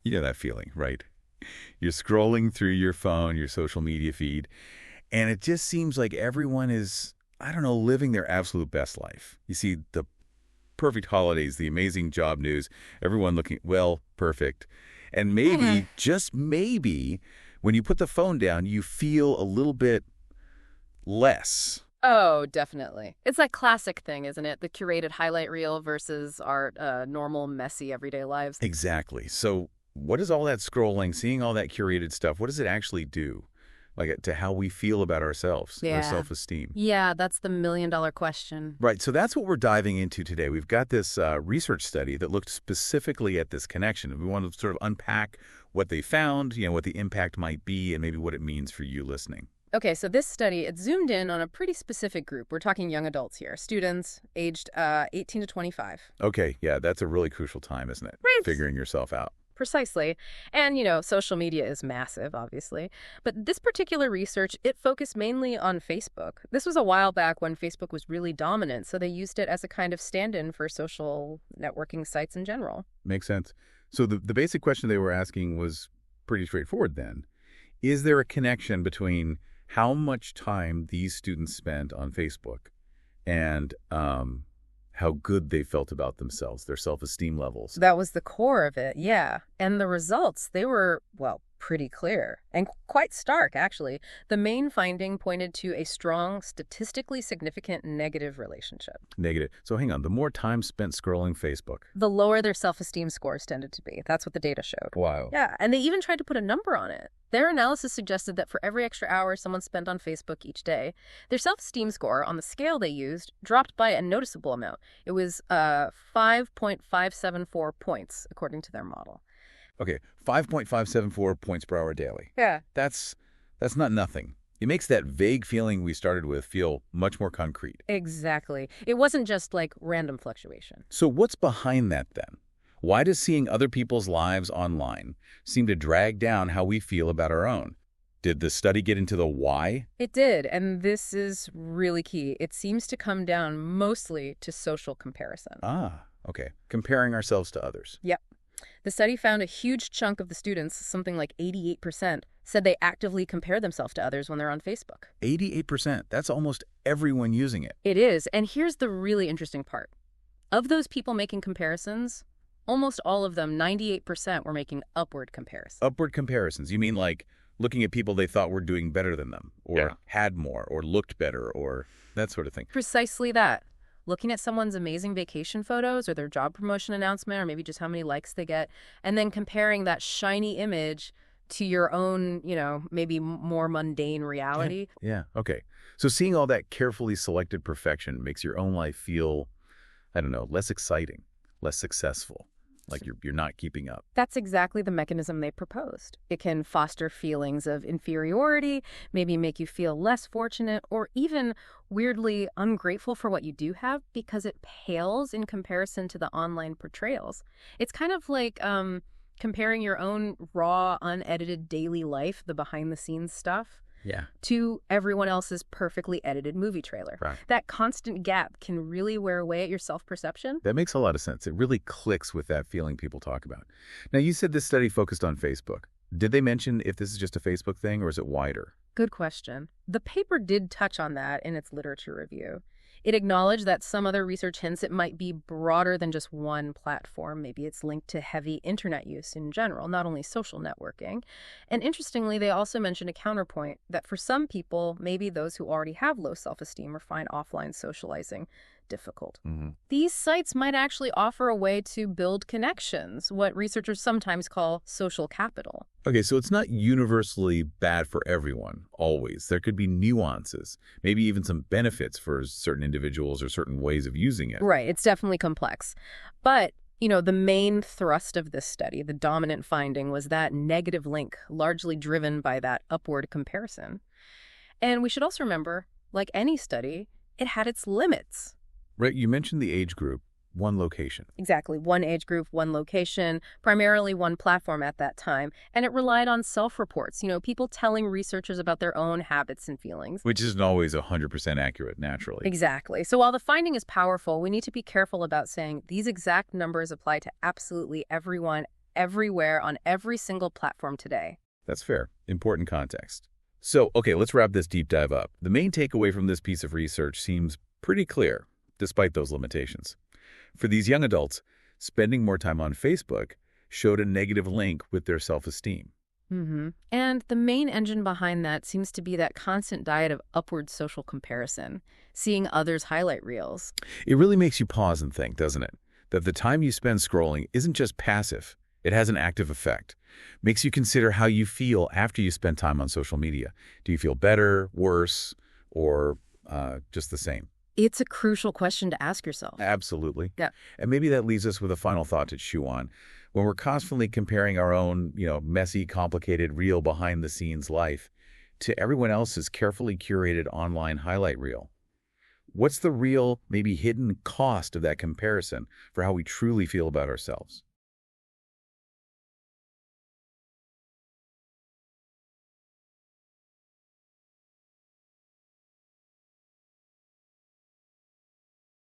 You know that feeling, right? You're scrolling through your phone, your social media feed, and it just seems like everyone is, I don't know, living their absolute best life. You see the perfect holidays, the amazing job news, everyone looking, well, perfect. And maybe, just maybe, when you put the phone down, you feel a little bit less. Oh, definitely. It's that classic thing, isn't it? The curated highlight reel versus our normal, messy, everyday lives. Exactly. So what does all that scrolling, seeing all that curated stuff, what does it actually do? Like to how we feel about ourselves, our self-esteem? Yeah, that's the million-dollar question. Right. So that's what we're diving into today. We've got this research study that looked specifically at this connection. We want to sort of unpack what they found, what the impact might be, and maybe what it means for you listening. Okay, so this study, it zoomed in on a pretty specific group. We're talking young adults here, students aged 18 to 25. Okay, yeah, that's a really crucial time, isn't it? Right. Figuring yourself out. Precisely. And, social media is massive, obviously. But this particular research, it focused mainly on Facebook. This was a while back when Facebook was really dominant, so they used it as a kind of stand-in for social networking sites in general. Makes sense. So the basic question they were asking was pretty straightforward then. Is there a connection between how much time these students spent on Facebook and how good they felt about themselves, their self-esteem levels? That was the core of it, yeah. And the results, they were, well, pretty clear and quite stark, actually. The main finding pointed to a strong, statistically significant negative relationship. Negative. So hang on, the more time spent scrolling Facebook, the lower their self-esteem scores tended to be. That's what the data showed. Wow. Yeah, and they even tried to put a number on it. Their analysis suggested that for every extra hour someone spent on Facebook each day, their self-esteem score on the scale they used dropped by a noticeable amount. It was 5.574 points, according to their model. Okay, 5.574 points per hour daily. Yeah. That's not nothing. It makes that vague feeling we started with feel much more concrete. Exactly. It wasn't just like random fluctuation. So what's behind that then? Why does seeing other people's lives online seem to drag down how we feel about our own? Did the study get into the why? It did, and this is really key. It seems to come down mostly to social comparison. Ah, okay. Comparing ourselves to others. Yep. The study found a huge chunk of the students, something like 88%, said they actively compare themselves to others when they're on Facebook. 88%. That's almost everyone using it. It is, and here's the really interesting part. Of those people making comparisons, almost all of them, 98%, were making upward comparisons. Upward comparisons. You mean like looking at people they thought were doing better than them, or had more, or looked better, or that sort of thing? Precisely that. Looking at someone's amazing vacation photos or their job promotion announcement or maybe just how many likes they get, and then comparing that shiny image to your own, maybe more mundane reality. Yeah, okay. So seeing all that carefully selected perfection makes your own life feel, I don't know, less exciting, less successful, like you're not keeping up. That's exactly the mechanism they proposed. It can foster feelings of inferiority, maybe make you feel less fortunate, or even weirdly ungrateful for what you do have because it pales in comparison to the online portrayals. It's kind of like comparing your own raw, unedited daily life, the behind-the-scenes stuff, to everyone else's perfectly edited movie trailer. Right. That constant gap can really wear away at your self-perception. That makes a lot of sense. It really clicks with that feeling people talk about. Now, you said this study focused on Facebook. Did they mention if this is just a Facebook thing or is it wider? Good question. The paper did touch on that in its literature review. It acknowledged that some other research hints it might be broader than just one platform. Maybe it's linked to heavy internet use in general, not only social networking. And interestingly, they also mentioned a counterpoint that for some people, maybe those who already have low self-esteem or find offline socializing difficult. Mm-hmm. These sites might actually offer a way to build connections, what researchers sometimes call social capital. Okay, so it's not universally bad for everyone, always. There could be nuances, maybe even some benefits for certain individuals or certain ways of using it. Right, it's definitely complex. But, the main thrust of this study, the dominant finding, was that negative link, largely driven by that upward comparison. And we should also remember, like any study, it had its limits. Right, you mentioned the age group, one location. Exactly. One age group, one location, primarily one platform at that time. And it relied on self-reports, people telling researchers about their own habits and feelings. Which isn't always 100% accurate, naturally. Exactly. So while the finding is powerful, we need to be careful about saying these exact numbers apply to absolutely everyone everywhere on every single platform today. That's fair. Important context. So, okay, let's wrap this deep dive up. The main takeaway from this piece of research seems pretty clear, despite those limitations. For these young adults, spending more time on Facebook showed a negative link with their self-esteem. And the main engine behind that seems to be that constant diet of upward social comparison, seeing others' highlight reels. It really makes you pause and think, doesn't it? That the time you spend scrolling isn't just passive. It has an active effect. Makes you consider how you feel after you spend time on social media. Do you feel better, worse, or just the same? It's a crucial question to ask yourself. Absolutely. Yeah. And maybe that leaves us with a final thought to chew on. When we're constantly comparing our own, messy, complicated, real behind-the-scenes life to everyone else's carefully curated online highlight reel, what's the real, maybe hidden cost of that comparison for how we truly feel about ourselves?